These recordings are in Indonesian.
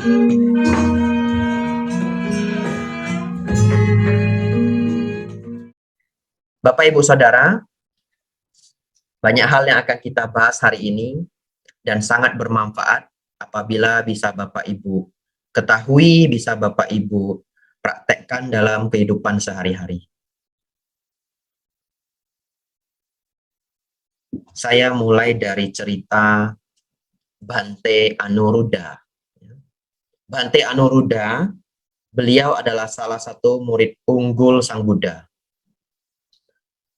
Bapak Ibu Saudara, banyak hal yang akan kita bahas hari ini dan sangat bermanfaat apabila bisa Bapak Ibu ketahui, bisa Bapak Ibu praktekkan dalam kehidupan sehari-hari. Saya mulai dari cerita Bhante Anuruddha. Bhante Anuruddha, beliau adalah salah satu murid unggul Sang Buddha.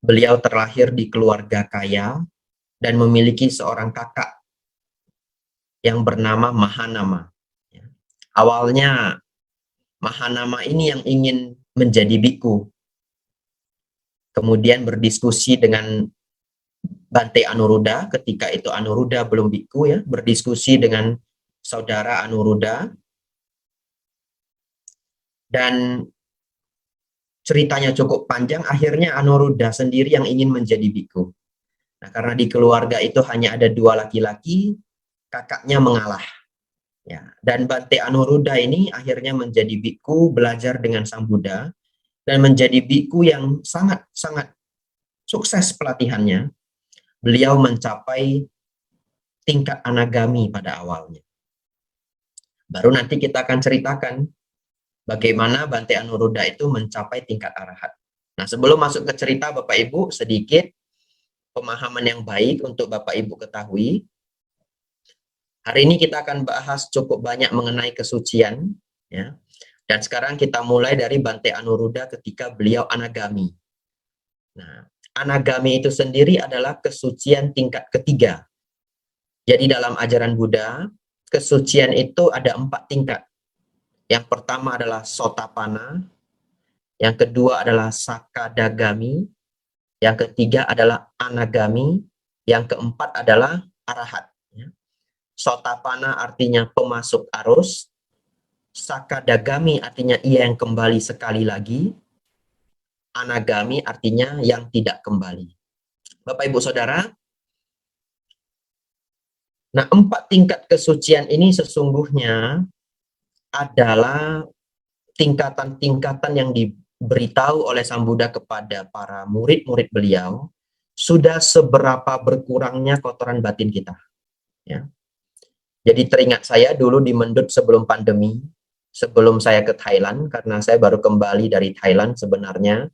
Beliau terlahir di keluarga kaya dan memiliki seorang kakak yang bernama Mahanama. Awalnya Mahanama ini yang ingin menjadi biku. Kemudian berdiskusi dengan Bhante Anuruddha, ketika itu Anuruddha belum biku ya, berdiskusi dengan saudara Anuruddha. Dan ceritanya cukup panjang, akhirnya Anuruddha sendiri yang ingin menjadi biku. Nah, karena di keluarga itu hanya ada 2 laki-laki, kakaknya mengalah. Ya, dan Bhante Anuruddha ini akhirnya menjadi biku, belajar dengan Sang Buddha, dan menjadi biku yang sangat-sangat sukses pelatihannya. Beliau mencapai tingkat anagami pada awalnya. Baru nanti kita akan ceritakan bagaimana Bhante Anuruddha itu mencapai tingkat arahat. Nah, sebelum masuk ke cerita Bapak Ibu, sedikit pemahaman yang baik untuk Bapak Ibu ketahui. Hari ini kita akan bahas cukup banyak mengenai kesucian, ya. Dan sekarang kita mulai dari Bhante Anuruddha ketika beliau anagami. Nah, anagami itu sendiri adalah kesucian tingkat ketiga. Jadi dalam ajaran Buddha, kesucian itu ada 4 tingkat. Yang pertama adalah Sotapanna, yang kedua adalah Sakadagami, yang ketiga adalah Anagami, yang keempat adalah Arahat. Sotapanna artinya pemasuk arus, Sakadagami artinya ia yang kembali sekali lagi, Anagami artinya yang tidak kembali. Bapak Ibu Saudara, nah 4 tingkat kesucian ini sesungguhnya adalah tingkatan-tingkatan yang diberitahu oleh Sang Buddha kepada para murid-murid beliau, sudah seberapa berkurangnya kotoran batin kita. Ya. Jadi teringat saya dulu di Mendut sebelum pandemi, sebelum saya ke Thailand, karena saya baru kembali dari Thailand sebenarnya,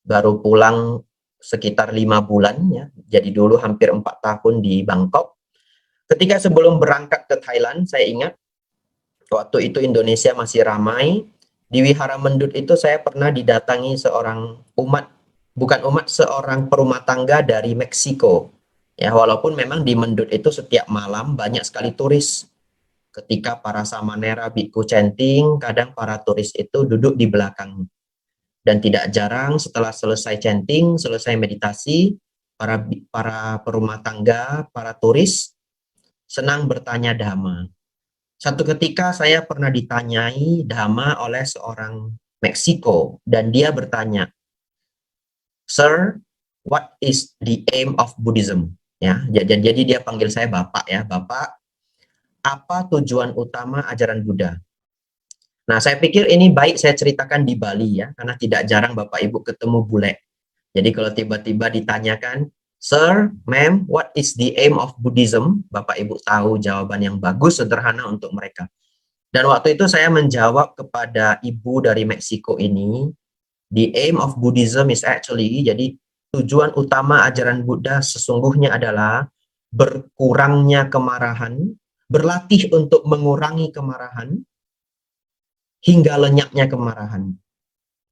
baru pulang sekitar 5 bulan, ya. Jadi dulu hampir 4 tahun di Bangkok. Ketika sebelum berangkat ke Thailand, saya ingat, waktu itu Indonesia masih ramai. Di Wihara Mendut itu saya pernah didatangi seorang seorang perumah tangga dari Meksiko. Ya, walaupun memang di Mendut itu setiap malam banyak sekali turis. Ketika para samanera biku chanting, kadang para turis itu duduk di belakang. Dan tidak jarang setelah selesai chanting, selesai meditasi, para perumah tangga, para turis senang bertanya dhamma. Satu ketika saya pernah ditanyai dhamma oleh seorang Meksiko, dan dia bertanya, "Sir, what is the aim of Buddhism?" Ya, jadi dia panggil saya Bapak ya, Bapak, apa tujuan utama ajaran Buddha? Nah, saya pikir ini baik saya ceritakan di Bali ya, karena tidak jarang Bapak Ibu ketemu bule. Jadi kalau tiba-tiba ditanyakan, "Sir, ma'am, what is the aim of Buddhism?" Bapak Ibu tahu jawaban yang bagus, sederhana untuk mereka. Dan waktu itu saya menjawab kepada ibu dari Meksiko ini, the aim of Buddhism is actually, jadi tujuan utama ajaran Buddha sesungguhnya adalah berkurangnya kemarahan, berlatih untuk mengurangi kemarahan, hingga lenyapnya kemarahan.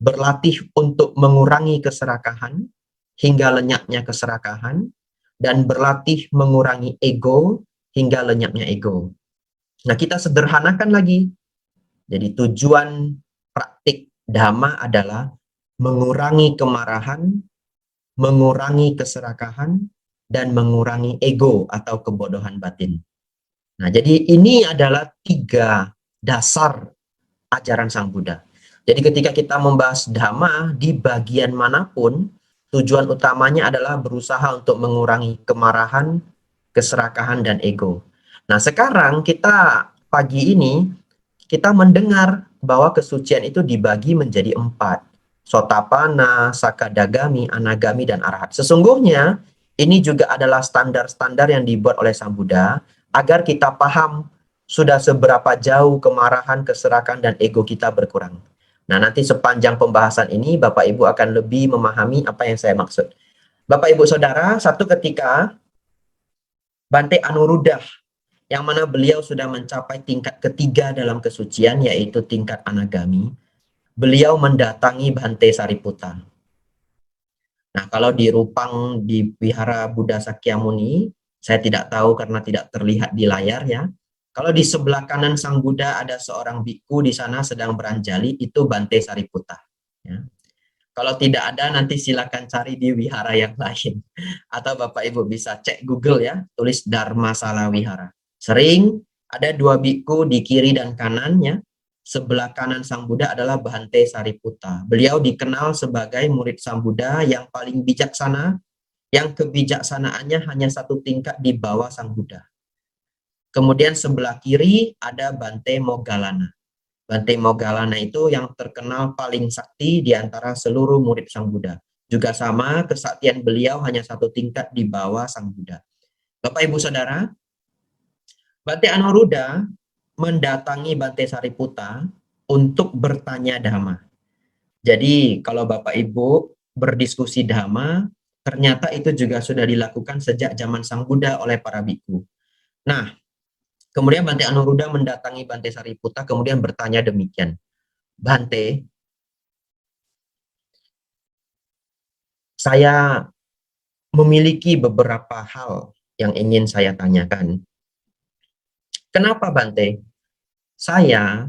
Berlatih untuk mengurangi keserakahan, hingga lenyapnya keserakahan, dan berlatih mengurangi ego, hingga lenyapnya ego. Nah, kita sederhanakan lagi. Jadi tujuan praktik dhamma adalah mengurangi kemarahan, mengurangi keserakahan, dan mengurangi ego atau kebodohan batin. Nah, jadi ini adalah 3 dasar ajaran Sang Buddha. Jadi ketika kita membahas dhamma di bagian manapun, tujuan utamanya adalah berusaha untuk mengurangi kemarahan, keserakahan, dan ego. Nah, sekarang kita pagi ini kita mendengar bahwa kesucian itu dibagi menjadi 4. Sotapana, Sakadagami, Anagami, dan Arahat. Sesungguhnya, ini juga adalah standar-standar yang dibuat oleh Sang Buddha agar kita paham sudah seberapa jauh kemarahan, keserakan, dan ego kita berkurang. Nah, nanti sepanjang pembahasan ini, Bapak Ibu akan lebih memahami apa yang saya maksud. Bapak Ibu Saudara, satu ketika Bante Anuruddha, yang mana beliau sudah mencapai tingkat ketiga dalam kesucian, yaitu tingkat Anagami, beliau mendatangi Bante Sariputta. Nah, kalau di Rupang di Wihara Buddha Sakyamuni, saya tidak tahu karena tidak terlihat di layar ya. Kalau di sebelah kanan Sang Buddha ada seorang biku di sana sedang beranjali, itu Bante Sariputta. Ya. Kalau tidak ada, nanti silakan cari di wihara yang lain. Atau Bapak Ibu bisa cek Google ya, tulis Dharmasala Wihara. Sering ada 2 biku di kiri dan kanannya. Sebelah kanan Sang Buddha adalah Bhante Sariputta. Beliau dikenal sebagai murid Sang Buddha yang paling bijaksana, yang kebijaksanaannya hanya 1 tingkat di bawah Sang Buddha. Kemudian sebelah kiri ada Bhante Moggallana. Bhante Moggallana itu yang terkenal paling sakti di antara seluruh murid Sang Buddha. Juga sama, kesaktian beliau hanya 1 tingkat di bawah Sang Buddha. Bapak Ibu Saudara, Bhante Anuruddha mendatangi Bhante Sariputta untuk bertanya dhamma. Jadi kalau Bapak Ibu berdiskusi dhamma, ternyata itu juga sudah dilakukan sejak zaman Sang Buddha oleh para biku. Nah, kemudian Bhante Anuruddha mendatangi Bhante Sariputta kemudian bertanya demikian. Bhante, saya memiliki beberapa hal yang ingin saya tanyakan. Kenapa Bhante? Saya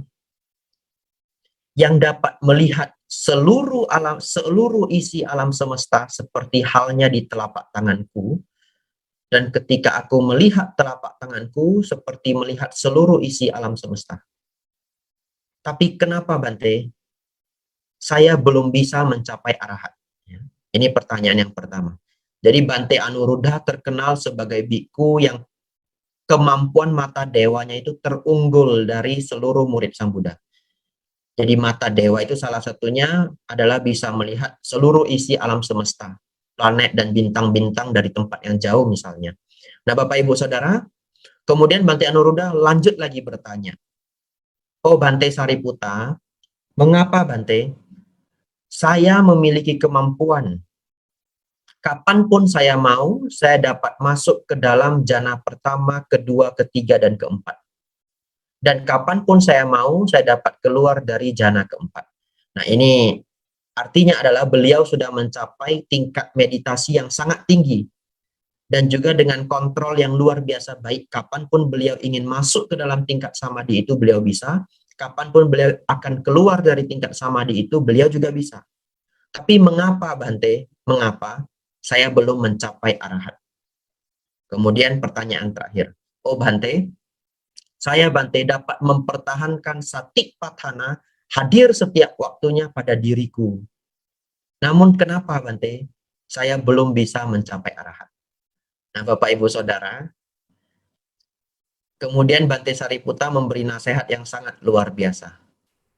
yang dapat melihat seluruh isi alam semesta seperti halnya di telapak tanganku, dan ketika aku melihat telapak tanganku seperti melihat seluruh isi alam semesta. Tapi kenapa Bhante? Saya belum bisa mencapai arahat. Ini pertanyaan yang pertama. Jadi Bhante Anuruddha terkenal sebagai biku yang kemampuan mata dewanya itu terunggul dari seluruh murid Sang Buddha. Jadi mata dewa itu salah satunya adalah bisa melihat seluruh isi alam semesta, planet dan bintang-bintang dari tempat yang jauh misalnya. Nah Bapak Ibu Saudara, kemudian Bhante Anuruddha lanjut lagi bertanya, oh Bhante Sariputta, mengapa Bhante? Saya memiliki kemampuan. Kapanpun saya mau, saya dapat masuk ke dalam jana pertama, kedua, ketiga, dan keempat. Dan kapanpun saya mau, saya dapat keluar dari jana keempat. Nah ini artinya adalah beliau sudah mencapai tingkat meditasi yang sangat tinggi. Dan juga dengan kontrol yang luar biasa baik. Kapanpun beliau ingin masuk ke dalam tingkat samadhi itu, beliau bisa. Kapanpun beliau akan keluar dari tingkat samadhi itu, beliau juga bisa. Tapi mengapa Bhante? Mengapa saya belum mencapai arahat? Kemudian pertanyaan terakhir. Oh Bhante, saya Bhante dapat mempertahankan satipatthana hadir setiap waktunya pada diriku. Namun kenapa Bhante? Saya belum bisa mencapai arahat. Nah Bapak Ibu Saudara, kemudian Bhante Sariputta memberi nasihat yang sangat luar biasa.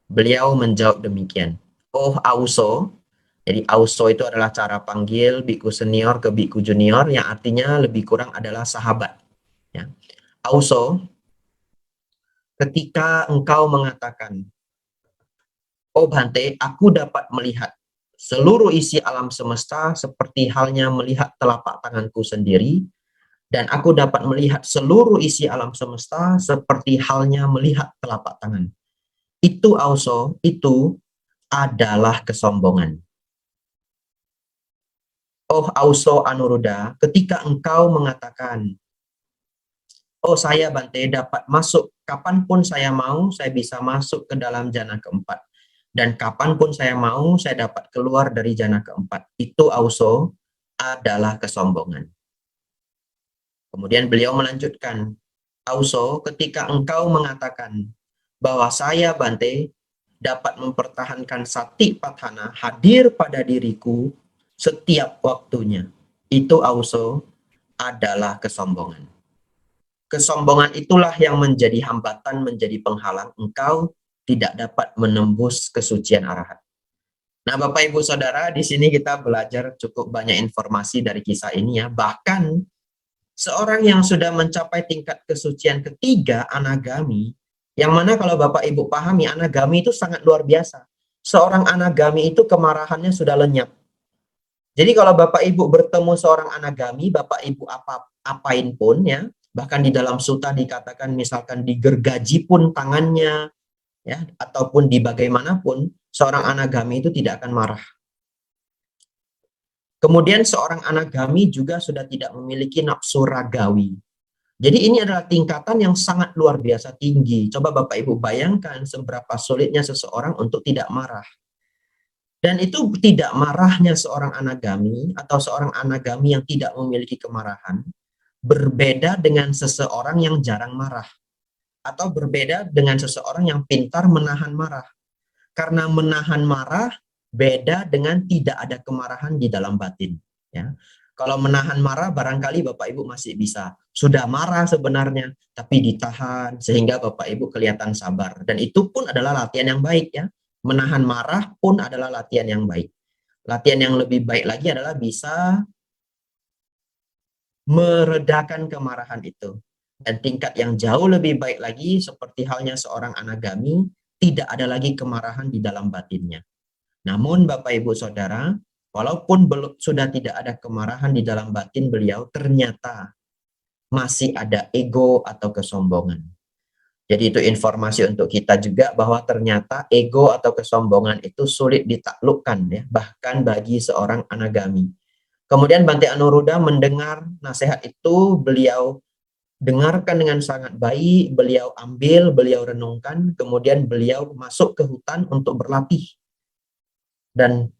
Beliau menjawab demikian. Oh Auso, jadi Auso itu adalah cara panggil biku senior ke biku junior yang artinya lebih kurang adalah sahabat. Ya. Auso, ketika engkau mengatakan, oh Bhante, aku dapat melihat seluruh isi alam semesta seperti halnya melihat telapak tanganku sendiri, dan aku dapat melihat seluruh isi alam semesta seperti halnya melihat telapak tangan. Itu Auso, itu adalah kesombongan. Oh Auso Anuruddha, ketika engkau mengatakan, oh saya Bhante dapat masuk kapanpun saya mau, saya bisa masuk ke dalam jana keempat. Dan kapanpun saya mau, saya dapat keluar dari jana keempat. Itu Auso adalah kesombongan. Kemudian beliau melanjutkan, Auso, ketika engkau mengatakan bahwa saya Bhante dapat mempertahankan satipatthana hadir pada diriku setiap waktunya. Itu Auso adalah kesombongan. Kesombongan itulah yang menjadi hambatan, menjadi penghalang engkau tidak dapat menembus kesucian arahat. Nah, Bapak Ibu Saudara, di sini kita belajar cukup banyak informasi dari kisah ini ya. Bahkan seorang yang sudah mencapai tingkat kesucian ketiga, anagami, yang mana kalau Bapak Ibu pahami, anagami itu sangat luar biasa. Seorang anagami itu kemarahannya sudah lenyap. Jadi kalau Bapak Ibu bertemu seorang anagami, Bapak Ibu apain pun ya, bahkan di dalam suta dikatakan misalkan digergaji pun tangannya, ya, ataupun di bagaimanapun, seorang anagami itu tidak akan marah. Kemudian seorang anagami juga sudah tidak memiliki nafsu ragawi. Jadi ini adalah tingkatan yang sangat luar biasa tinggi. Coba Bapak Ibu bayangkan seberapa sulitnya seseorang untuk tidak marah. Dan itu tidak marahnya seorang anagami atau seorang anagami yang tidak memiliki kemarahan berbeda dengan seseorang yang jarang marah atau berbeda dengan seseorang yang pintar menahan marah. Karena menahan marah beda dengan tidak ada kemarahan di dalam batin, ya. Kalau menahan marah barangkali Bapak Ibu masih bisa. Sudah marah sebenarnya tapi ditahan sehingga Bapak Ibu kelihatan sabar, dan itu pun adalah latihan yang baik ya. Menahan marah pun adalah latihan yang baik. Latihan yang lebih baik lagi adalah bisa meredakan kemarahan itu. Dan tingkat yang jauh lebih baik lagi seperti halnya seorang anagami, tidak ada lagi kemarahan di dalam batinnya. Namun Bapak Ibu Saudara, walaupun sudah tidak ada kemarahan di dalam batin beliau, ternyata masih ada ego atau kesombongan. Jadi itu informasi untuk kita juga bahwa ternyata ego atau kesombongan itu sulit ditaklukkan ya, bahkan bagi seorang anagami. Kemudian Bante Anuruddha mendengar nasihat itu, beliau dengarkan dengan sangat baik, beliau ambil, beliau renungkan, kemudian beliau masuk ke hutan untuk berlatih dan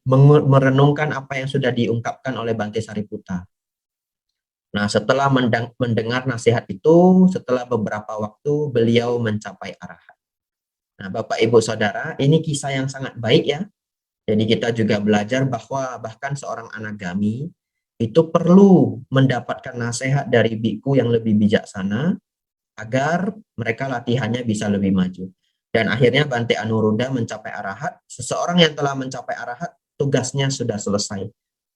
merenungkan apa yang sudah diungkapkan oleh Bante Sariputta. Nah, setelah mendengar nasihat itu, setelah beberapa waktu beliau mencapai arahat. Nah, Bapak Ibu Saudara, ini kisah yang sangat baik ya. Jadi kita juga belajar bahwa bahkan seorang anagami itu perlu mendapatkan nasihat dari biku yang lebih bijaksana agar mereka latihannya bisa lebih maju. Dan akhirnya Bante Anuruddha mencapai arahat. Seseorang yang telah mencapai arahat, tugasnya sudah selesai.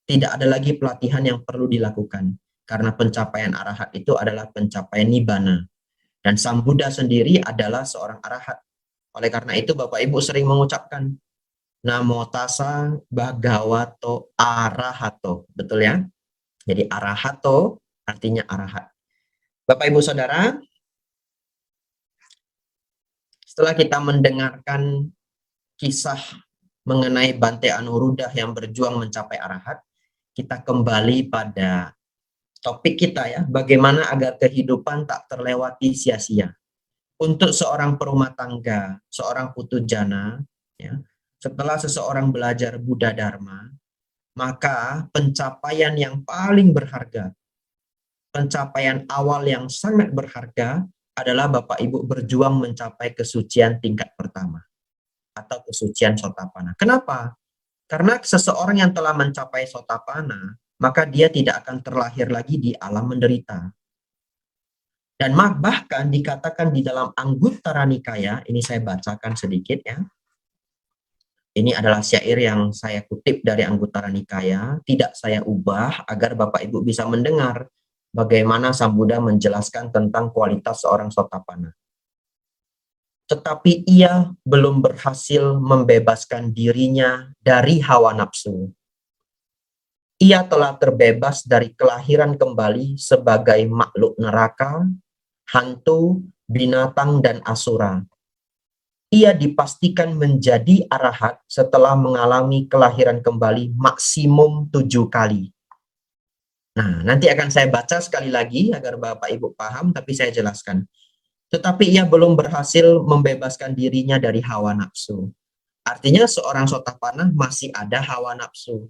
Tidak ada lagi pelatihan yang perlu dilakukan. Karena pencapaian arahat itu adalah pencapaian nibbana. Dan Sang Buddha sendiri adalah seorang arahat. Oleh karena itu Bapak Ibu sering mengucapkan Namo tassa bhagavato arahato. Betul ya? Jadi arahato artinya arahat. Bapak Ibu Saudara, setelah kita mendengarkan kisah mengenai Bante Anuruddha yang berjuang mencapai arahat, kita kembali pada topik kita ya, bagaimana agar kehidupan tak terlewati sia-sia. Untuk seorang perumah tangga, seorang putujana, ya, setelah seseorang belajar Buddha Dharma, maka pencapaian yang paling berharga, pencapaian awal yang sangat berharga adalah Bapak Ibu berjuang mencapai kesucian tingkat pertama atau kesucian Sotapanna. Kenapa? Karena seseorang yang telah mencapai Sotapanna, maka dia tidak akan terlahir lagi di alam menderita. Dan bahkan dikatakan di dalam Anguttara Nikaya, ini saya bacakan sedikit ya. Ini adalah syair yang saya kutip dari Anguttara Nikaya, tidak saya ubah agar Bapak Ibu bisa mendengar bagaimana Sang Buddha menjelaskan tentang kualitas seorang Sotapanna. Tetapi ia belum berhasil membebaskan dirinya dari hawa nafsu. Ia telah terbebas dari kelahiran kembali sebagai makhluk neraka, hantu, binatang, dan asura. Ia dipastikan menjadi arahat setelah mengalami kelahiran kembali maksimum 7 kali. Nah, nanti akan saya baca sekali lagi agar Bapak Ibu paham, tapi saya jelaskan. Tetapi ia belum berhasil membebaskan dirinya dari hawa nafsu. Artinya seorang Sotapanna masih ada hawa nafsu.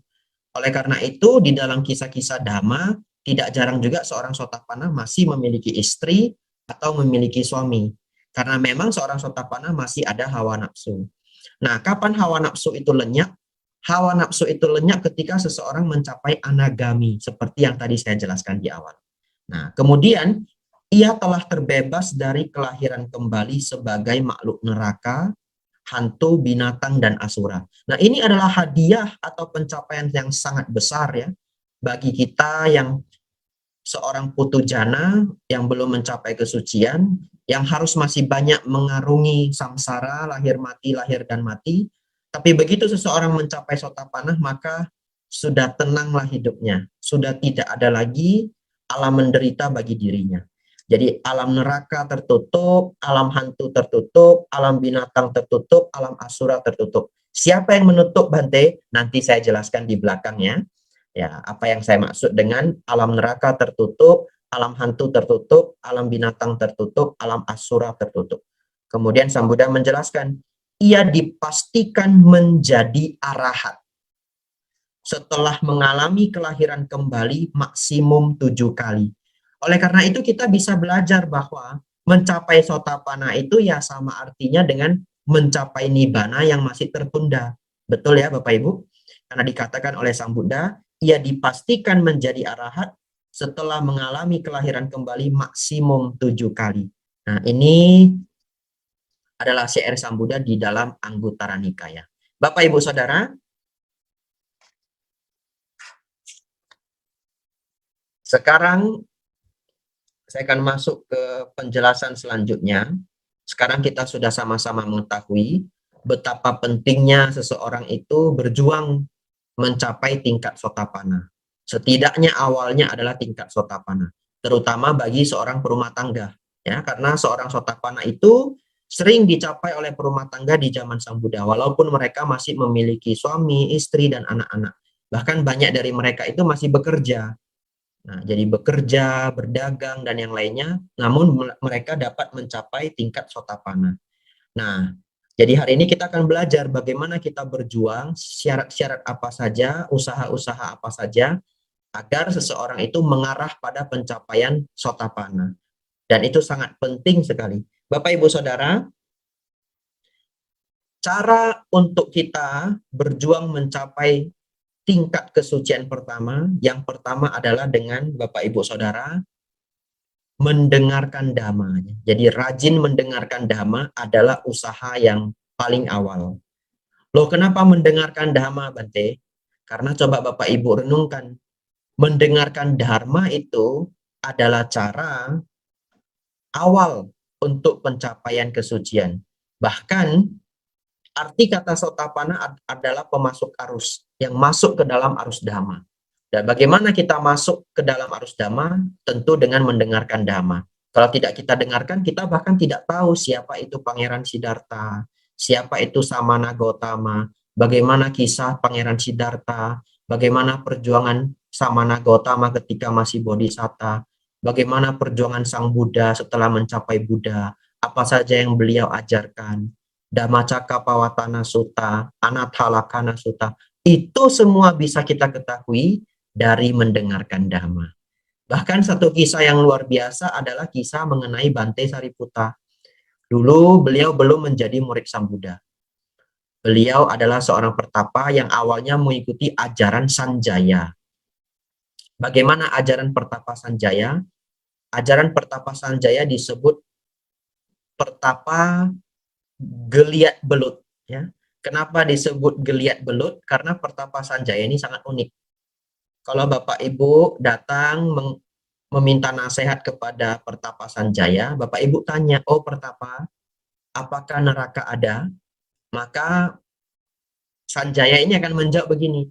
Oleh karena itu, di dalam kisah-kisah Dhamma, tidak jarang juga seorang Sotapanna masih memiliki istri atau memiliki suami. Karena memang seorang Sotapanna masih ada hawa nafsu. Nah, kapan hawa nafsu itu lenyap? Hawa nafsu itu lenyap ketika seseorang mencapai anagami, seperti yang tadi saya jelaskan di awal. Nah, kemudian ia telah terbebas dari kelahiran kembali sebagai makhluk neraka, hantu, binatang, dan asura. Nah, ini adalah hadiah atau pencapaian yang sangat besar ya bagi kita yang seorang putu jana yang belum mencapai kesucian, yang harus masih banyak mengarungi samsara, lahir dan mati. Tapi begitu seseorang mencapai sotapanah, maka sudah tenanglah hidupnya. Sudah tidak ada lagi alam menderita bagi dirinya. Jadi alam neraka tertutup, alam hantu tertutup, alam binatang tertutup, alam asura tertutup. Siapa yang menutup, Bante? Nanti saya jelaskan di belakangnya. Ya, apa yang saya maksud dengan alam neraka tertutup, alam hantu tertutup, alam binatang tertutup, alam asura tertutup. Kemudian Sang Buddha menjelaskan, ia dipastikan menjadi arahat setelah mengalami kelahiran kembali maksimum 7 kali. Oleh karena itu kita bisa belajar bahwa mencapai sotapanna itu ya sama artinya dengan mencapai nibbana yang masih tertunda. Betul ya Bapak Ibu? Karena dikatakan oleh Sang Buddha, ia dipastikan menjadi arahat setelah mengalami kelahiran kembali maksimum 7 kali. Nah, ini adalah syair Sang Buddha di dalam Anguttara Nikaya. Bapak Ibu Saudara, sekarang saya akan masuk ke penjelasan selanjutnya. Sekarang kita sudah sama-sama mengetahui betapa pentingnya seseorang itu berjuang mencapai tingkat sotapanna. Setidaknya awalnya adalah tingkat sotapanna, terutama bagi seorang perumah tangga, ya, karena seorang sotapanna itu sering dicapai oleh perumah tangga di zaman Sang Buddha, walaupun mereka masih memiliki suami, istri, dan anak-anak. Bahkan banyak dari mereka itu masih bekerja. Nah, jadi bekerja, berdagang, dan yang lainnya, namun mereka dapat mencapai tingkat sotapanna. Nah, jadi hari ini kita akan belajar bagaimana kita berjuang, syarat-syarat apa saja, usaha-usaha apa saja, agar seseorang itu mengarah pada pencapaian sotapanna. Dan itu sangat penting sekali. Bapak, Ibu, Saudara, cara untuk kita berjuang mencapai tingkat kesucian pertama, yang pertama adalah dengan Bapak, Ibu, Saudara, mendengarkan dhamma. Jadi rajin mendengarkan dhamma adalah usaha yang paling awal. Loh, kenapa mendengarkan dhamma, Bante? Karena coba Bapak Ibu renungkan, mendengarkan dharma itu adalah cara awal untuk pencapaian kesucian. Bahkan arti kata sotapanna adalah pemasuk arus, yang masuk ke dalam arus dhamma. Dan bagaimana kita masuk ke dalam arus dhamma? Tentu dengan mendengarkan dhamma. Kalau tidak kita dengarkan, kita bahkan tidak tahu siapa itu Pangeran Siddhartha, siapa itu Samana Gautama, bagaimana kisah Pangeran Siddhartha, bagaimana perjuangan Samana Gautama ketika masih bodhisatta, bagaimana perjuangan Sang Buddha setelah mencapai Buddha, apa saja yang beliau ajarkan, Dhammacakkappavattana Sutta, Anattalakkhana Sutta, itu semua bisa kita ketahui dari mendengarkan dhamma. Bahkan satu kisah yang luar biasa adalah kisah mengenai Bante Sariputta. Dulu beliau belum menjadi murid Sang Buddha. Beliau adalah seorang pertapa yang awalnya mengikuti ajaran Sanjaya. Bagaimana ajaran pertapa Sanjaya? Ajaran pertapa Sanjaya disebut pertapa geliat belut. Ya. Kenapa disebut geliat belut? Karena pertapa Sanjaya ini sangat unik. Kalau Bapak Ibu datang meminta nasihat kepada pertapa Sanjaya, Bapak Ibu tanya, oh pertapa, apakah neraka ada? Maka Sanjaya ini akan menjawab begini,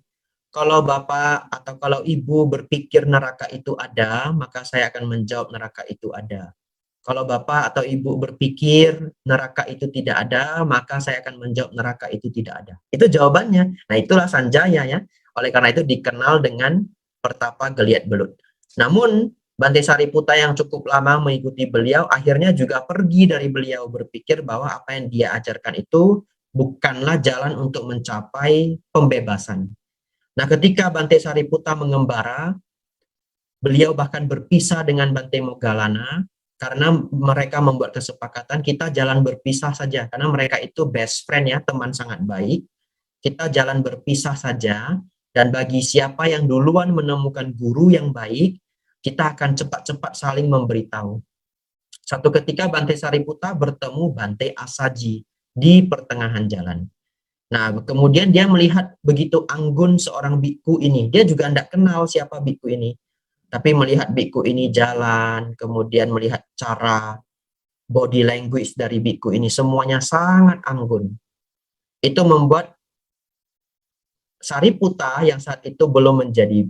kalau Bapak atau kalau Ibu berpikir neraka itu ada, maka saya akan menjawab neraka itu ada. Kalau Bapak atau Ibu berpikir neraka itu tidak ada, maka saya akan menjawab neraka itu tidak ada. Itu jawabannya. Nah, itulah Sanjaya ya. Oleh karena itu dikenal dengan pertapa geliat belut. Namun, Bante Sariputta yang cukup lama mengikuti beliau, akhirnya juga pergi dari beliau, berpikir bahwa apa yang dia ajarkan itu bukanlah jalan untuk mencapai pembebasan. Nah, ketika Bante Sariputta mengembara, beliau bahkan berpisah dengan Bante Moggallana karena mereka membuat kesepakatan kita jalan berpisah saja karena mereka itu best friend ya, teman sangat baik. Kita jalan berpisah saja dan bagi siapa yang duluan menemukan guru yang baik, kita akan cepat-cepat saling memberitahu. Suatu ketika Bante Sariputa bertemu Bante Asaji di pertengahan jalan. Nah, kemudian dia melihat begitu anggun seorang biku ini. Dia juga tidak kenal siapa biku ini. Tapi melihat biku ini jalan, kemudian melihat cara body language dari biku ini, semuanya sangat anggun. Itu membuat Sariputa yang saat itu belum menjadi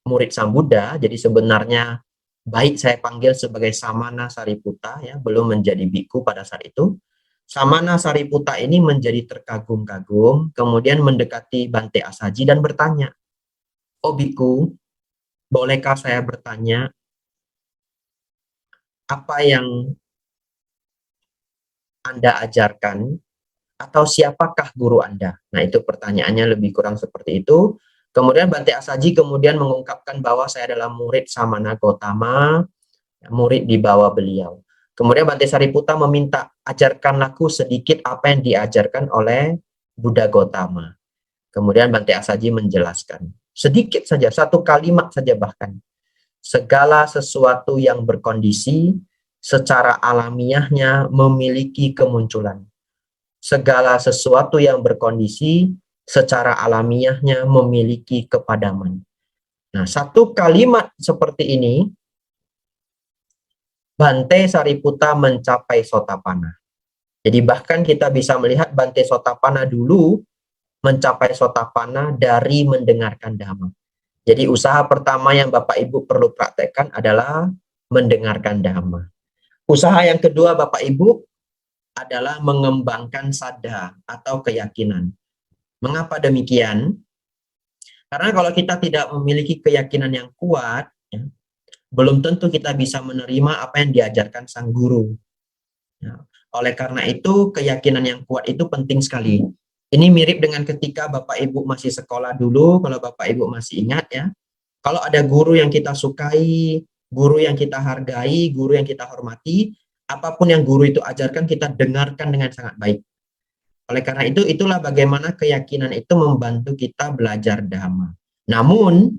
murid Sang Buddha, jadi sebenarnya baik saya panggil sebagai Samana Sariputa, ya, belum menjadi biku pada saat itu. Samana Sariputa ini menjadi terkagum-kagum, kemudian mendekati Bante Asaji dan bertanya, "Oh biku, bolehkah saya bertanya apa yang Anda ajarkan atau siapakah guru Anda?" Nah, itu pertanyaannya lebih kurang seperti itu. Kemudian Bante Asaji kemudian mengungkapkan bahwa saya adalah murid Samana Gotama, murid di bawah beliau. Kemudian Bante Sariputa meminta, ajarkan aku sedikit apa yang diajarkan oleh Buddha Gotama. Kemudian Bante Asaji menjelaskan, sedikit saja, satu kalimat saja bahkan. Segala sesuatu yang berkondisi secara alamiahnya memiliki kemunculan. Segala sesuatu yang berkondisi secara alamiahnya memiliki kepadaman. Nah, satu kalimat seperti ini, Bante Sariputa mencapai Sotapanna. Jadi bahkan kita bisa melihat Bante Sotapanna dulu mencapai Sotapanna dari mendengarkan Dhamma. Jadi usaha pertama yang Bapak Ibu perlu praktekkan adalah mendengarkan Dhamma. Usaha yang kedua Bapak Ibu adalah mengembangkan sadha atau keyakinan. Mengapa demikian? Karena kalau kita tidak memiliki keyakinan yang kuat, ya, belum tentu kita bisa menerima apa yang diajarkan sang guru. Ya, oleh karena itu, keyakinan yang kuat itu penting sekali. Ini mirip dengan ketika Bapak Ibu masih sekolah dulu, kalau Bapak Ibu masih ingat ya, kalau ada guru yang kita sukai, guru yang kita hargai, guru yang kita hormati, apapun yang guru itu ajarkan kita dengarkan dengan sangat baik. Oleh karena itu, itulah bagaimana keyakinan itu membantu kita belajar Dhamma. Namun,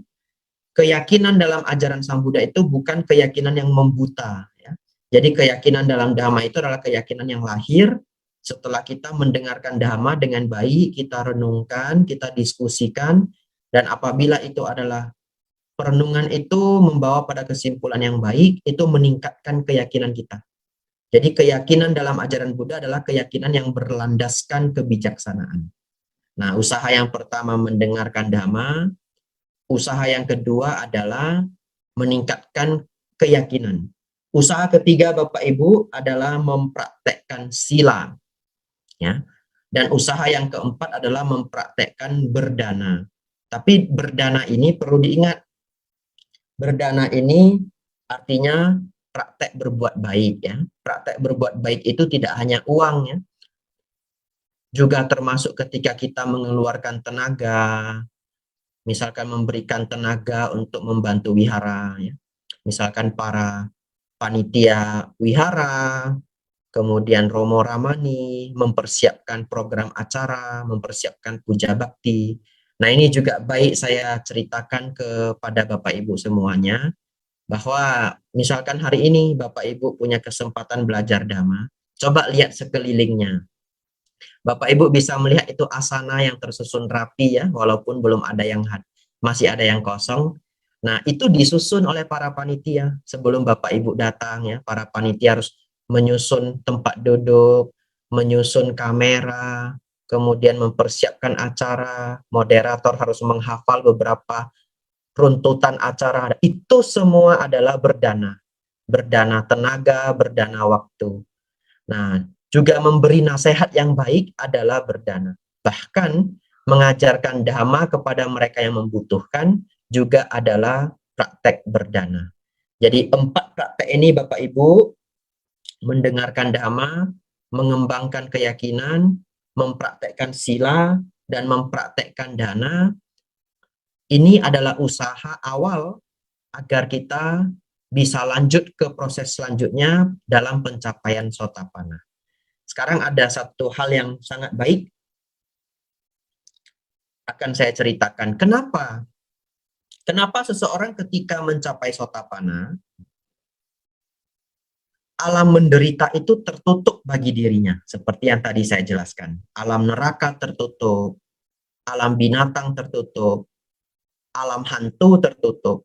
keyakinan dalam ajaran Sang Buddha itu bukan keyakinan yang membuta. Ya. Jadi keyakinan dalam Dhamma itu adalah keyakinan yang lahir setelah kita mendengarkan Dhamma dengan baik, kita renungkan, kita diskusikan, dan apabila itu adalah perenungan itu membawa pada kesimpulan yang baik, itu meningkatkan keyakinan kita. Jadi keyakinan dalam ajaran Buddha adalah keyakinan yang berlandaskan kebijaksanaan. Nah, usaha yang pertama mendengarkan Dhamma, usaha yang kedua adalah meningkatkan keyakinan. Usaha ketiga Bapak Ibu adalah mempraktekkan sila, ya. Dan usaha yang keempat adalah mempraktekkan berdana. Tapi berdana ini perlu diingat, berdana ini artinya praktek berbuat baik, ya. Praktek berbuat baik itu tidak hanya uang, ya. Juga termasuk ketika kita mengeluarkan tenaga, misalkan memberikan tenaga untuk membantu wihara, ya. Misalkan para panitia wihara, kemudian Romo Ramani, mempersiapkan program acara, mempersiapkan puja bakti. Nah, ini juga baik saya ceritakan kepada Bapak Ibu semuanya, bahwa misalkan hari ini Bapak Ibu punya kesempatan belajar Dhamma, coba lihat sekelilingnya. Bapak Ibu bisa melihat itu asana yang tersusun rapi, ya, walaupun belum ada yang masih ada yang kosong. Nah, itu disusun oleh para panitia sebelum Bapak Ibu datang, ya. Para panitia harus menyusun tempat duduk, menyusun kamera, kemudian mempersiapkan acara, moderator harus menghafal beberapa runtutan acara. Itu semua adalah berdana. Berdana tenaga, berdana waktu. Nah, juga memberi nasihat yang baik adalah berdana. Bahkan mengajarkan dhamma kepada mereka yang membutuhkan juga adalah praktek berdana. Jadi 4 praktek ini Bapak Ibu, mendengarkan dhamma, mengembangkan keyakinan, mempraktekkan sila, dan mempraktekkan dana, ini adalah usaha awal agar kita bisa lanjut ke proses selanjutnya dalam pencapaian Sotapanna. Sekarang ada satu hal yang sangat baik akan saya ceritakan. Kenapa? Kenapa seseorang ketika mencapai Sotapanna, alam menderita itu tertutup bagi dirinya, seperti yang tadi saya jelaskan. Alam neraka tertutup, alam binatang tertutup, alam hantu tertutup,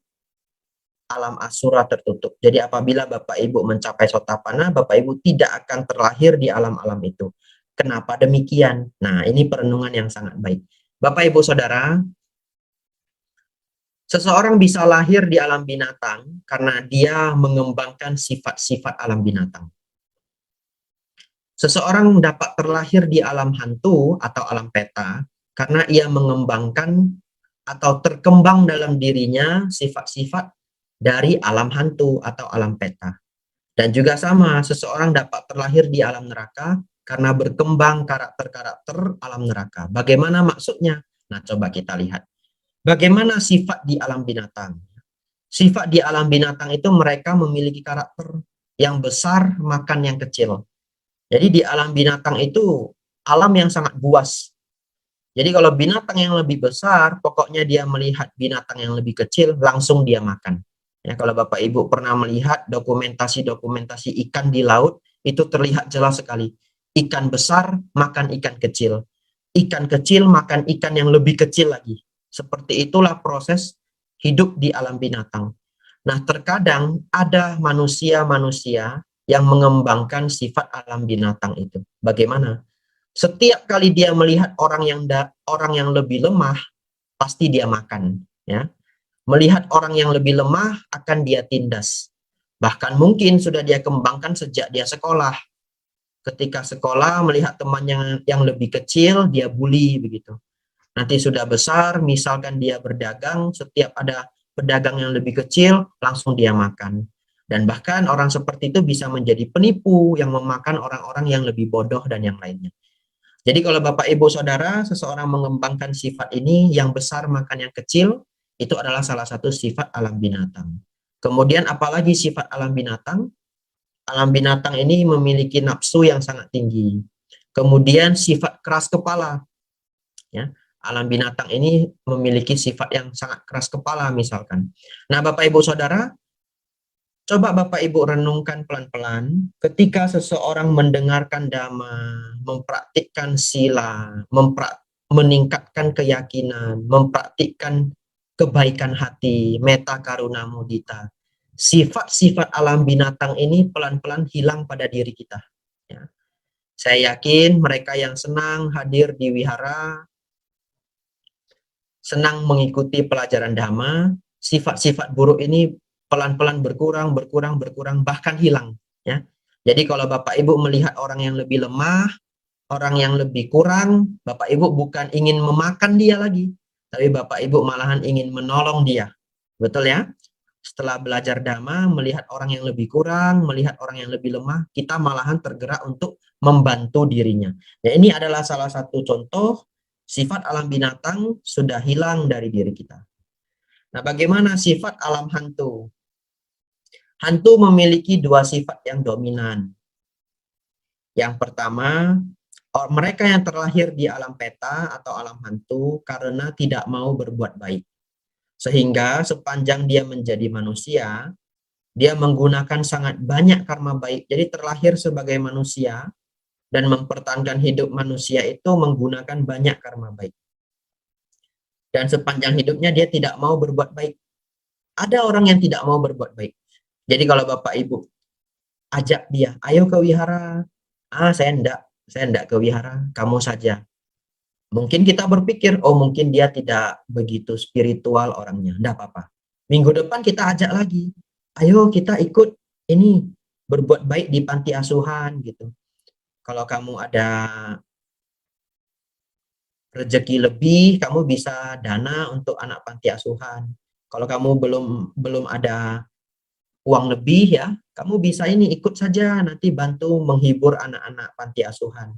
alam asura tertutup. Jadi apabila Bapak Ibu mencapai Sotapanna, Bapak Ibu tidak akan terlahir di alam-alam itu. Kenapa demikian? Nah, ini perenungan yang sangat baik. Bapak Ibu Saudara, seseorang bisa lahir di alam binatang karena dia mengembangkan sifat-sifat alam binatang. Seseorang dapat terlahir di alam hantu atau alam peta karena ia mengembangkan atau terkembang dalam dirinya sifat-sifat dari alam hantu atau alam peta. Dan juga sama, seseorang dapat terlahir di alam neraka karena berkembang karakter-karakter alam neraka. Bagaimana maksudnya? Nah, coba kita lihat. Bagaimana sifat di alam binatang? Sifat di alam binatang itu mereka memiliki karakter yang besar makan yang kecil. Jadi di alam binatang itu alam yang sangat buas. Jadi kalau binatang yang lebih besar, pokoknya dia melihat binatang yang lebih kecil, langsung dia makan. Ya, kalau Bapak Ibu pernah melihat dokumentasi-dokumentasi ikan di laut, itu terlihat jelas sekali. Ikan besar makan ikan kecil. Ikan kecil makan ikan yang lebih kecil lagi. Seperti itulah proses hidup di alam binatang. Nah, terkadang ada manusia-manusia yang mengembangkan sifat alam binatang itu. Bagaimana? Setiap kali dia melihat orang yang lebih lemah, pasti dia makan, ya. Melihat orang yang lebih lemah akan dia tindas. Bahkan mungkin sudah dia kembangkan sejak dia sekolah. Ketika sekolah melihat teman yang lebih kecil, dia bully begitu. Nanti sudah besar, misalkan dia berdagang, setiap ada pedagang yang lebih kecil, langsung dia makan. Dan bahkan orang seperti itu bisa menjadi penipu yang memakan orang-orang yang lebih bodoh dan yang lainnya. Jadi kalau Bapak Ibu Saudara, seseorang mengembangkan sifat ini, yang besar makan yang kecil, itu adalah salah satu sifat alam binatang. Kemudian apalagi sifat alam binatang? Alam binatang ini memiliki nafsu yang sangat tinggi. Kemudian sifat keras kepala. Ya, alam binatang ini memiliki sifat yang sangat keras kepala misalkan. Nah Bapak Ibu Saudara, coba Bapak Ibu renungkan pelan-pelan ketika seseorang mendengarkan dhamma, mempraktikkan sila, meningkatkan keyakinan, mempraktikkan kebaikan hati, metta karuna mudita. Sifat-sifat alam binatang ini pelan-pelan hilang pada diri kita. Ya. Saya yakin mereka yang senang hadir di wihara, senang mengikuti pelajaran dhamma, sifat-sifat buruk ini pelan-pelan berkurang, bahkan hilang. Ya. Jadi kalau Bapak Ibu melihat orang yang lebih lemah, orang yang lebih kurang, Bapak Ibu bukan ingin memakan dia lagi, tapi Bapak Ibu malahan ingin menolong dia. Betul ya? Setelah belajar dhamma, melihat orang yang lebih kurang, melihat orang yang lebih lemah, kita malahan tergerak untuk membantu dirinya. Ya, ini adalah salah satu contoh sifat alam binatang sudah hilang dari diri kita. Nah, bagaimana sifat alam hantu? Hantu memiliki dua sifat yang dominan. Yang pertama, mereka yang terlahir di alam peta atau alam hantu karena tidak mau berbuat baik. Sehingga sepanjang dia menjadi manusia, dia menggunakan sangat banyak karma baik. Jadi terlahir sebagai manusia dan mempertahankan hidup manusia itu menggunakan banyak karma baik. Dan sepanjang hidupnya dia tidak mau berbuat baik. Ada orang yang tidak mau berbuat baik. Jadi kalau Bapak Ibu ajak dia, ayo ke wihara. Saya enggak ke wihara, kamu saja. Mungkin kita berpikir, oh mungkin dia tidak begitu spiritual orangnya. Enggak apa-apa. Minggu depan kita ajak lagi. Ayo kita ikut ini, berbuat baik di panti asuhan gitu. Kalau kamu ada rezeki lebih, kamu bisa dana untuk anak panti asuhan. Kalau kamu belum ada uang lebih ya, kamu bisa ini ikut saja nanti bantu menghibur anak-anak panti asuhan.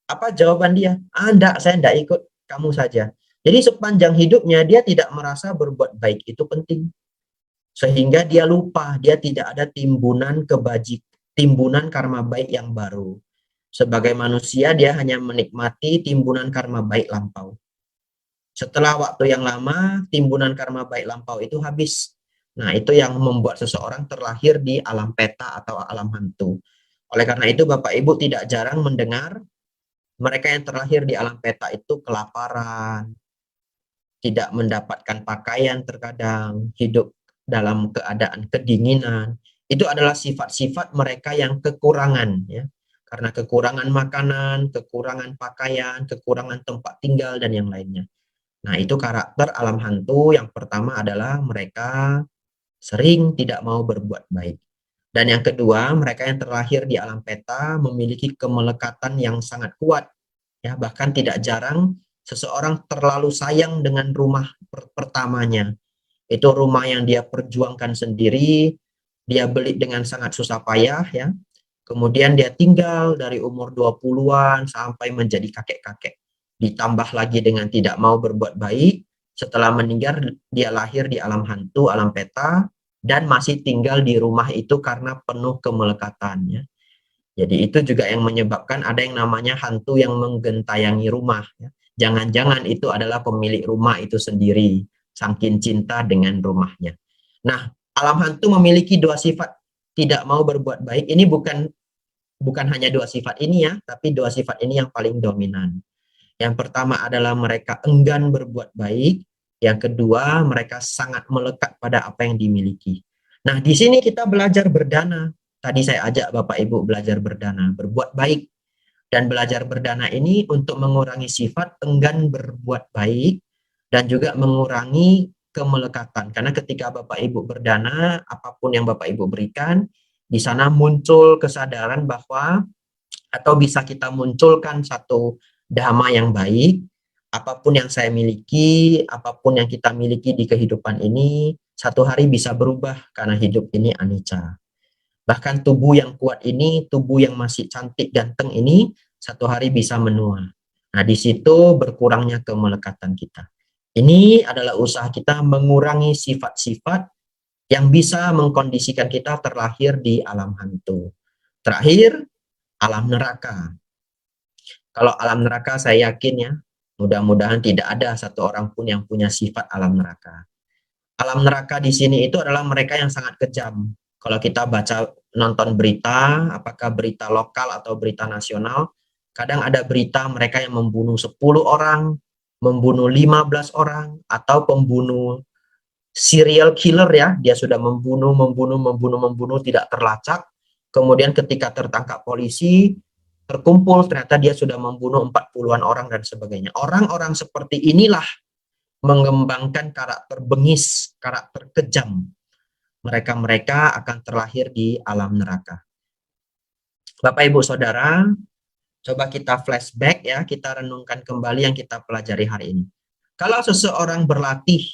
Apa jawaban dia? Enggak, saya enggak ikut, kamu saja. Jadi sepanjang hidupnya dia tidak merasa berbuat baik itu penting. Sehingga dia lupa, dia tidak ada timbunan karma baik yang baru. Sebagai manusia dia hanya menikmati timbunan karma baik lampau. Setelah waktu yang lama, timbunan karma baik lampau itu habis. Nah, itu yang membuat seseorang terlahir di alam peta atau alam hantu. Oleh karena itu, Bapak Ibu tidak jarang mendengar mereka yang terlahir di alam peta itu kelaparan, tidak mendapatkan pakaian terkadang, hidup dalam keadaan kedinginan. Itu adalah sifat-sifat mereka yang kekurangan, ya. Karena kekurangan makanan, kekurangan pakaian, kekurangan tempat tinggal, dan yang lainnya. Nah, itu karakter alam hantu. Yang pertama adalah mereka sering tidak mau berbuat baik. Dan yang kedua, mereka yang terlahir di alam peta memiliki kemelekatan yang sangat kuat. Ya, bahkan tidak jarang seseorang terlalu sayang dengan rumah pertamanya. Itu rumah yang dia perjuangkan sendiri, dia beli dengan sangat susah payah, ya. Kemudian dia tinggal dari umur 20-an sampai menjadi kakek-kakek. Ditambah lagi dengan tidak mau berbuat baik, setelah meninggal dia lahir di alam hantu, alam peta, dan masih tinggal di rumah itu karena penuh kemelekatannya. Jadi itu juga yang menyebabkan ada yang namanya hantu yang menggentayangi rumah. Jangan-jangan itu adalah pemilik rumah itu sendiri, saking cinta dengan rumahnya. Nah, alam hantu memiliki dua sifat, tidak mau berbuat baik. Ini bukan hanya dua sifat ini, ya, tapi dua sifat ini yang paling dominan. Yang pertama adalah mereka enggan berbuat baik, yang kedua mereka sangat melekat pada apa yang dimiliki. Nah, di sini kita belajar berdana. Tadi saya ajak Bapak Ibu belajar berdana, berbuat baik. Dan belajar berdana ini untuk mengurangi sifat enggan berbuat baik dan juga mengurangi kemelekatan. Karena ketika Bapak Ibu berdana, apapun yang Bapak Ibu berikan, di sana muncul kesadaran bahwa atau bisa kita munculkan satu dhamma yang baik, apapun yang saya miliki, apapun yang kita miliki di kehidupan ini, satu hari bisa berubah karena hidup ini anicca. Bahkan tubuh yang kuat ini, tubuh yang masih cantik ganteng ini, satu hari bisa menua. Nah, di situ berkurangnya kemelekatan kita. Ini adalah usaha kita mengurangi sifat-sifat yang bisa mengkondisikan kita terlahir di alam hantu. Terakhir, alam neraka. Kalau alam neraka saya yakin, ya, mudah-mudahan tidak ada satu orang pun yang punya sifat alam neraka. Alam neraka di sini itu adalah mereka yang sangat kejam. Kalau kita baca nonton berita, apakah berita lokal atau berita nasional, kadang ada berita mereka yang membunuh 10 orang, membunuh 15 orang, atau pembunuh serial killer, ya. Dia sudah membunuh tidak terlacak. Kemudian ketika tertangkap polisi, terkumpul ternyata dia sudah membunuh 40-an orang dan sebagainya. Orang-orang seperti inilah mengembangkan karakter bengis, karakter kejam. Mereka-mereka akan terlahir di alam neraka. Bapak Ibu Saudara, coba kita flashback, ya, kita renungkan kembali yang kita pelajari hari ini. Kalau seseorang berlatih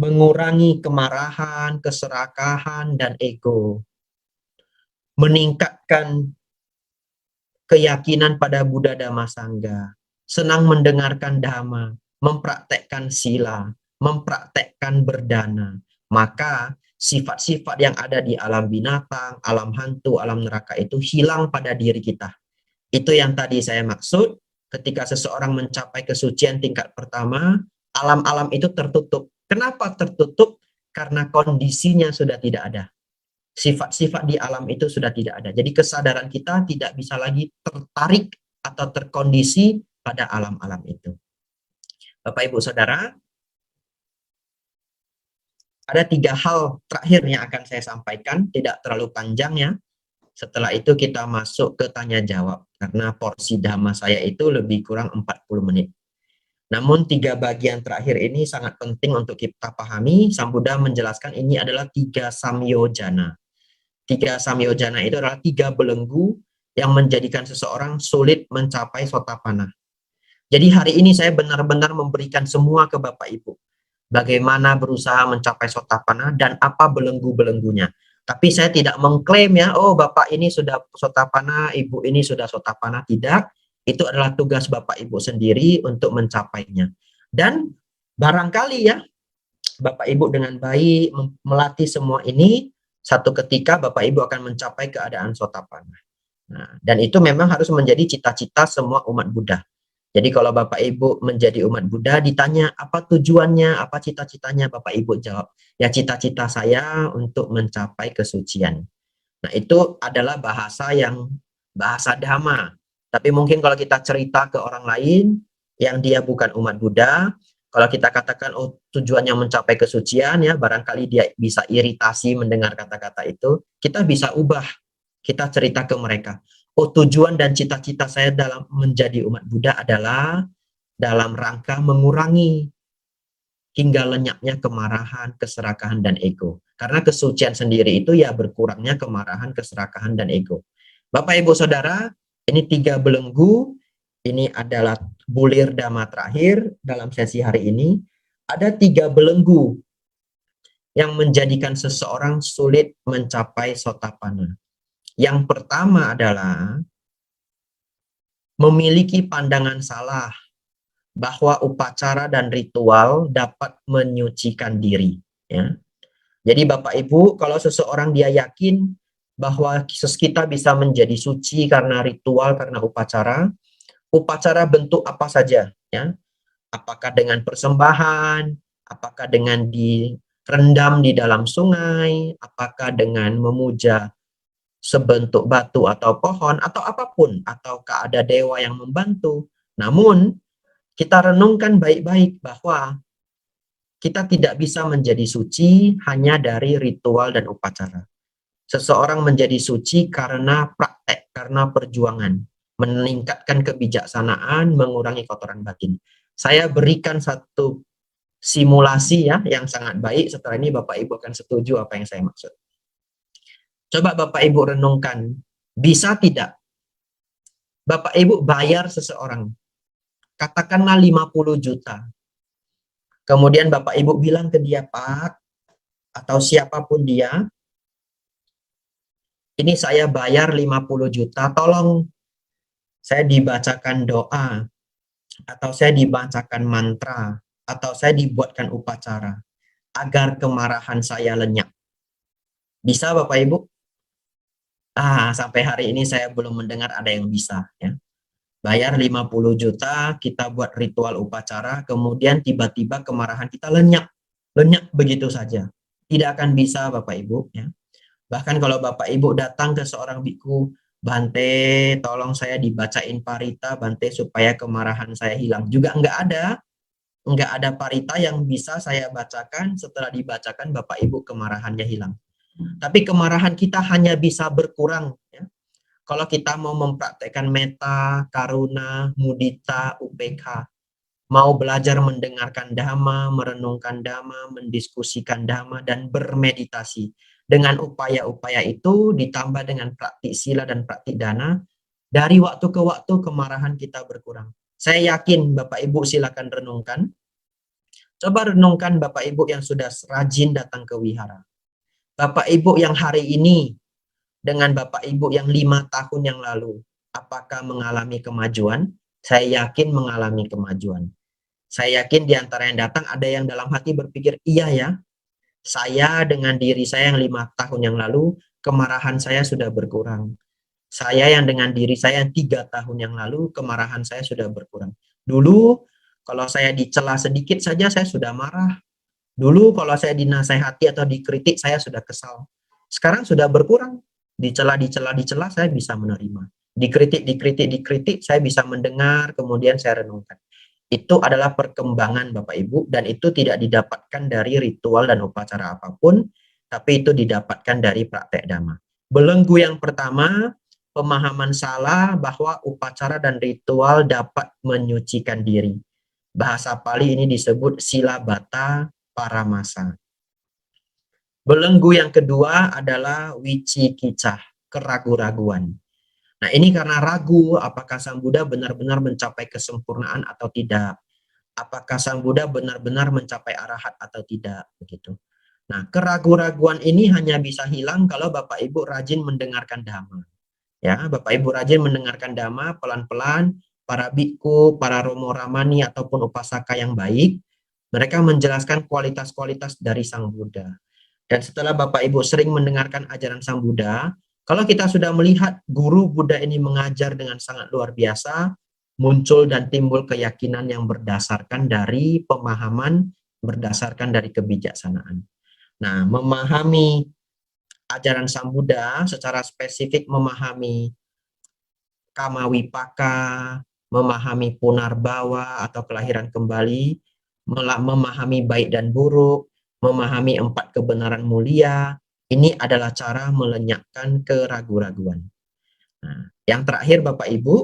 mengurangi kemarahan, keserakahan, dan ego, meningkatkan keyakinan pada Buddha Dhamma Sangha, senang mendengarkan dhamma, mempraktekkan sila, mempraktekkan berdana, maka sifat-sifat yang ada di alam binatang, alam hantu, alam neraka itu hilang pada diri kita. Itu yang tadi saya maksud, ketika seseorang mencapai kesucian tingkat pertama, alam-alam itu tertutup. Kenapa tertutup? Karena kondisinya sudah tidak ada. Sifat-sifat di alam itu sudah tidak ada. Jadi kesadaran kita tidak bisa lagi tertarik atau terkondisi pada alam-alam itu. Bapak Ibu Saudara, ada 3 hal terakhir yang akan saya sampaikan, tidak terlalu panjang, ya. Setelah itu kita masuk ke tanya jawab, karena porsi dhamma saya itu lebih kurang 40 menit. Namun 3 bagian terakhir ini sangat penting untuk kita pahami. Sang Buddha menjelaskan ini adalah 3 samyojana. 3 samyojana itu adalah 3 belenggu yang menjadikan seseorang sulit mencapai sotapanna. Jadi hari ini saya benar-benar memberikan semua ke Bapak Ibu. Bagaimana berusaha mencapai sotapanna dan apa belenggu-belenggunya. Tapi saya tidak mengklaim, ya, oh Bapak ini sudah sotapanna, Ibu ini sudah sotapanna. Tidak, itu adalah tugas Bapak Ibu sendiri untuk mencapainya. Dan barangkali, ya, Bapak Ibu dengan baik melatih semua ini, satu ketika Bapak Ibu akan mencapai keadaan sotapanna. Nah, dan itu memang harus menjadi cita-cita semua umat Buddha. Jadi kalau Bapak Ibu menjadi umat Buddha ditanya apa tujuannya, apa cita-citanya, Bapak Ibu jawab, ya cita-cita saya untuk mencapai kesucian. Nah, itu adalah bahasa Dhamma. Tapi mungkin kalau kita cerita ke orang lain yang dia bukan umat Buddha, kalau kita katakan oh tujuannya mencapai kesucian ya, barangkali dia bisa iritasi mendengar kata-kata itu, kita bisa ubah. Kita cerita ke mereka. Oh, tujuan dan cita-cita saya dalam menjadi umat Buddha adalah dalam rangka mengurangi hingga lenyapnya kemarahan, keserakahan, dan ego. Karena kesucian sendiri itu ya berkurangnya kemarahan, keserakahan, dan ego. Bapak, Ibu, Saudara, ini 3 belenggu. Ini adalah bulir dhamma terakhir dalam sesi hari ini. Ada 3 belenggu yang menjadikan seseorang sulit mencapai sotapanna. Yang pertama adalah memiliki pandangan salah bahwa upacara dan ritual dapat menyucikan diri. Ya. Jadi Bapak Ibu, kalau seseorang dia yakin bahwa kita bisa menjadi suci karena ritual, karena upacara bentuk apa saja, ya, apakah dengan persembahan, apakah dengan direndam di dalam sungai, apakah dengan memuja sebentuk batu atau pohon atau apapun, ataukah ada dewa yang membantu. Namun kita renungkan baik-baik bahwa kita tidak bisa menjadi suci hanya dari ritual dan upacara. Seseorang menjadi suci karena praktek, karena perjuangan, meningkatkan kebijaksanaan, mengurangi kotoran batin. Saya berikan satu simulasi ya yang sangat baik. Setelah ini Bapak Ibu akan setuju apa yang saya maksud. Coba Bapak Ibu renungkan, bisa tidak Bapak Ibu bayar seseorang, katakanlah 50 juta. Kemudian Bapak Ibu bilang ke dia, Pak, atau siapapun dia, ini saya bayar 50 juta, tolong saya dibacakan doa, atau saya dibacakan mantra, atau saya dibuatkan upacara, agar kemarahan saya lenyap. Bisa Bapak Ibu? Sampai hari ini saya belum mendengar ada yang bisa. Ya. Bayar 50 juta, kita buat ritual upacara, kemudian tiba-tiba kemarahan kita lenyap. Lenyap begitu saja. Tidak akan bisa Bapak Ibu. Ya. Bahkan kalau Bapak Ibu datang ke seorang biku, Bante, tolong saya dibacain parita, Bante, supaya kemarahan saya hilang. Juga enggak ada parita yang bisa saya bacakan, setelah dibacakan Bapak Ibu kemarahannya hilang. Tapi kemarahan kita hanya bisa berkurang. Ya. Kalau kita mau mempraktekkan metta, karuna, mudita, upekha, mau belajar mendengarkan dhamma, merenungkan dhamma, mendiskusikan dhamma, dan bermeditasi. Dengan upaya-upaya itu ditambah dengan praktik sila dan praktik dana, dari waktu ke waktu kemarahan kita berkurang. Saya yakin Bapak Ibu silakan renungkan. Coba renungkan Bapak Ibu yang sudah rajin datang ke wihara. Bapak Ibu yang hari ini dengan Bapak Ibu yang 5 tahun yang lalu, apakah mengalami kemajuan? Saya yakin mengalami kemajuan. Saya yakin di antara yang datang ada yang dalam hati berpikir, iya ya, saya dengan diri saya yang 5 tahun yang lalu, kemarahan saya sudah berkurang. Saya yang dengan diri saya yang 3 tahun yang lalu, kemarahan saya sudah berkurang. Dulu, kalau saya dicela sedikit saja, saya sudah marah. Dulu kalau saya dinasehati atau dikritik, saya sudah kesal. Sekarang sudah berkurang. Dicela, saya bisa menerima. Dikritik, saya bisa mendengar, kemudian saya renungkan. Itu adalah perkembangan Bapak Ibu, dan itu tidak didapatkan dari ritual dan upacara apapun, tapi itu didapatkan dari praktek dhamma. Belenggu yang pertama, pemahaman salah bahwa upacara dan ritual dapat menyucikan diri. Bahasa Pali ini disebut sila bata paramasa. Belenggu yang kedua adalah wicikicah, keraguan-raguan. Nah, ini karena ragu apakah Sang Buddha benar-benar mencapai kesempurnaan atau tidak. Apakah Sang Buddha benar-benar mencapai arahat atau tidak, begitu. Nah, keraguan-raguan ini hanya bisa hilang kalau Bapak Ibu rajin mendengarkan dhamma. Ya, Bapak Ibu rajin mendengarkan dhamma pelan-pelan, para biku, para romo ramani ataupun upasaka yang baik, mereka menjelaskan kualitas-kualitas dari Sang Buddha. Dan setelah Bapak Ibu sering mendengarkan ajaran Sang Buddha, kalau kita sudah melihat guru Buddha ini mengajar dengan sangat luar biasa, muncul dan timbul keyakinan yang berdasarkan dari pemahaman, berdasarkan dari kebijaksanaan. Nah, memahami ajaran Sang Buddha secara spesifik, memahami Kamawipaka, memahami Punarbawa atau kelahiran kembali, memahami baik dan buruk, memahami 4 kebenaran mulia, ini adalah cara melenyapkan keraguan-raguan. Nah, yang terakhir Bapak Ibu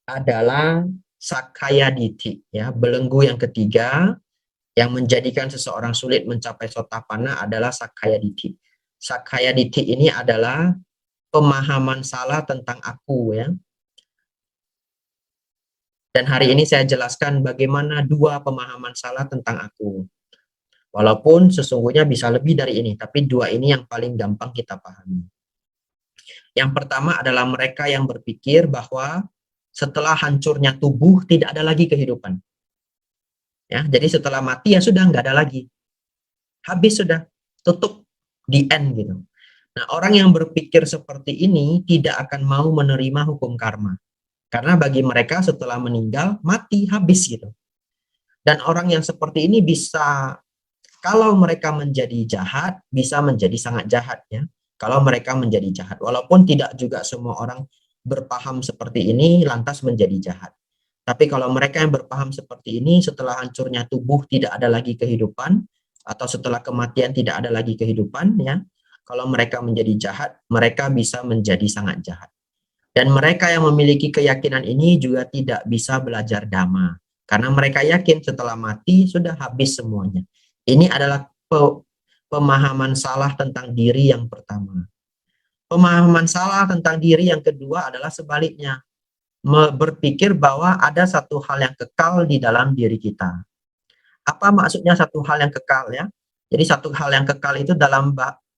adalah Sakkaya Ditthi, ya, belenggu yang ketiga yang menjadikan seseorang sulit mencapai Sotapanna adalah Sakkaya Ditthi. Sakkaya Ditthi ini adalah pemahaman salah tentang aku, ya. Dan hari ini saya jelaskan bagaimana 2 pemahaman salah tentang aku. Walaupun sesungguhnya bisa lebih dari ini, tapi 2 ini yang paling gampang kita pahami. Yang pertama adalah mereka yang berpikir bahwa setelah hancurnya tubuh tidak ada lagi kehidupan. Ya, jadi setelah mati ya sudah nggak ada lagi. Habis sudah, tutup, the end gitu. Nah, orang yang berpikir seperti ini tidak akan mau menerima hukum karma. Karena bagi mereka setelah meninggal, mati, habis gitu. Dan orang yang seperti ini bisa, kalau mereka menjadi jahat, bisa menjadi sangat jahat, ya. Kalau mereka menjadi jahat. Walaupun tidak juga semua orang berpaham seperti ini, lantas menjadi jahat. Tapi kalau mereka yang berpaham seperti ini, setelah hancurnya tubuh tidak ada lagi kehidupan, atau setelah kematian tidak ada lagi kehidupan, ya. Kalau mereka menjadi jahat, mereka bisa menjadi sangat jahat. Dan mereka yang memiliki keyakinan ini juga tidak bisa belajar dhamma. Karena mereka yakin setelah mati sudah habis semuanya. Ini adalah pemahaman salah tentang diri yang pertama. Pemahaman salah tentang diri yang kedua adalah sebaliknya. Berpikir bahwa ada satu hal yang kekal di dalam diri kita. Apa maksudnya satu hal yang kekal, ya? Jadi satu hal yang kekal itu dalam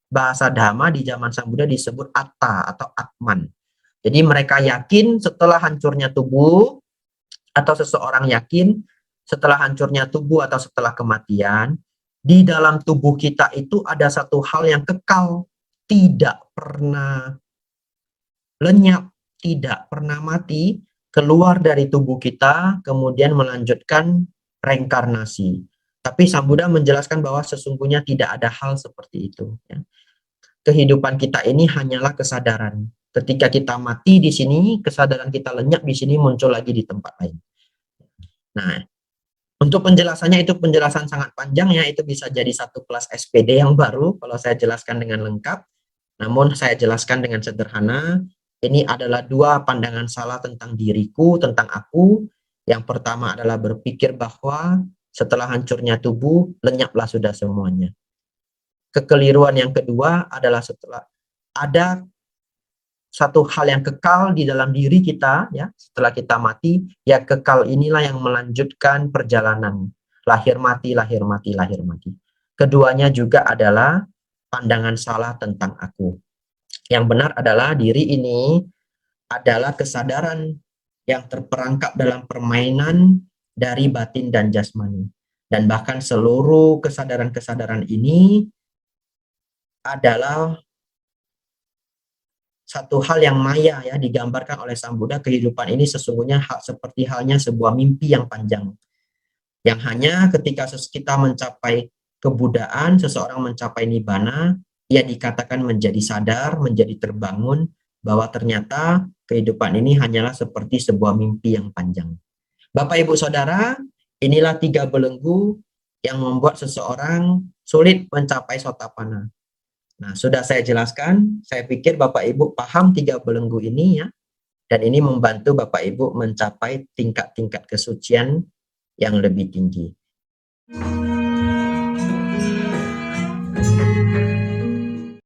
bahasa Dhamma di zaman Sang Buddha disebut atta atau atman. Jadi mereka yakin setelah hancurnya tubuh, atau seseorang yakin setelah hancurnya tubuh atau setelah kematian, di dalam tubuh kita itu ada satu hal yang kekal, tidak pernah lenyap, tidak pernah mati, keluar dari tubuh kita, kemudian melanjutkan reinkarnasi. Tapi Sang Buddha menjelaskan bahwa sesungguhnya tidak ada hal seperti itu, ya. Kehidupan kita ini hanyalah kesadaran. Ketika kita mati di sini, kesadaran kita lenyap di sini, muncul lagi di tempat lain. Nah, untuk penjelasannya itu penjelasan sangat panjang, ya, itu bisa jadi satu kelas SPD yang baru kalau saya jelaskan dengan lengkap. Namun saya jelaskan dengan sederhana. Ini adalah 2 pandangan salah tentang diriku, tentang aku. Yang pertama adalah berpikir bahwa setelah hancurnya tubuh, lenyaplah sudah semuanya. Kekeliruan yang kedua adalah setelah ada satu hal yang kekal di dalam diri kita, ya, setelah kita mati, ya kekal inilah yang melanjutkan perjalanan lahir mati, lahir mati, lahir mati. Keduanya juga adalah pandangan salah tentang aku. Yang benar adalah diri ini adalah kesadaran yang terperangkap dalam permainan dari batin dan jasmani. Dan bahkan seluruh kesadaran-kesadaran ini adalah satu hal yang maya, ya, digambarkan oleh Sang Buddha. Kehidupan ini sesungguhnya seperti halnya sebuah mimpi yang panjang, yang hanya ketika kita mencapai kebudaan, seseorang mencapai nibbana, ia dikatakan menjadi sadar, menjadi terbangun bahwa ternyata kehidupan ini hanyalah seperti sebuah mimpi yang panjang. Bapak Ibu Saudara, inilah 3 belenggu yang membuat seseorang sulit mencapai Sotapanna. Nah, sudah saya jelaskan, saya pikir Bapak Ibu paham 3 belenggu ini, ya, dan ini membantu Bapak Ibu mencapai tingkat-tingkat kesucian yang lebih tinggi.